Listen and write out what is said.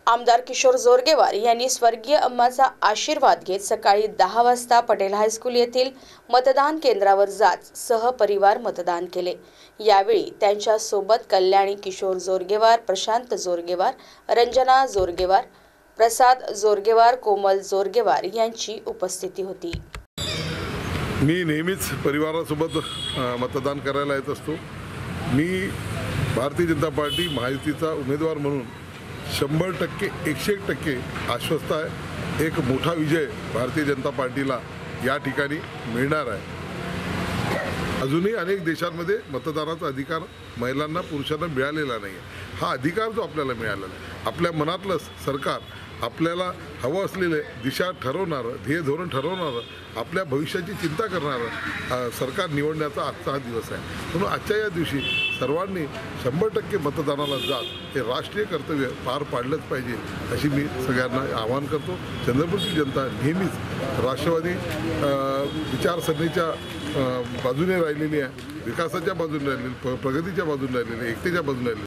आमदार किशोर जोरगेवार यांनी स्वर्गीय अम्माचा आशीर्वाद घेत सकाळी 10 वाजता पटेल हायस्कूल येथील मतदान केंद्रावर जात सहपरिवार मतदान केले। यावेळी त्यांच्या सोबत कल्याणी किशोर जोरगेवार, प्रशांत जोरगेवार, रंजना जोरगेवार, प्रसाद जोरगेवार, कोमल जोरगेवार यांची उपस्थिती होती। मी नेहमीच परिवारासोबत मतदान करायला येत असतो। मी भारतीय जनता पार्टी महायुतीचा उमेदवार म्हणून 100% 101% आश्वस्त आहे। एक मोठा विजय भारतीय जनता पार्टीला या ठिकाणी मिळणार आहे। अजूनही अनेक देशांमध्ये मतदानाचा अधिकार महिलांना पुरुषांना मिळालेला नाही आहे। हा अधिकार जो आपल्याला मिळालेला आहे, आपल्या मनातलं सरकार आपल्याला हवं असलेले दिशा ठरवणारं, ध्येय धोरण ठरवणारं, आपल्या भविष्याची चिंता करणारं सरकार निवडण्याचा आजचा हा दिवस आहे। म्हणून आजच्या या दिवशी सर्वांनी 100% मतदानाला जात हे राष्ट्रीय कर्तव्य पार पाडलंच पाहिजे अशी मी सगळ्यांना आवाहन करतो। चंद्रपूरची जनता नेहमीच राष्ट्रवादी विचारसरणीच्या बाजूने राहिलेली आहे, विकासाच्या बाजूने राहिलेली, प्रगतीच्या बाजूने राहिलेली, एकतेच्या बाजूने राहिलेली।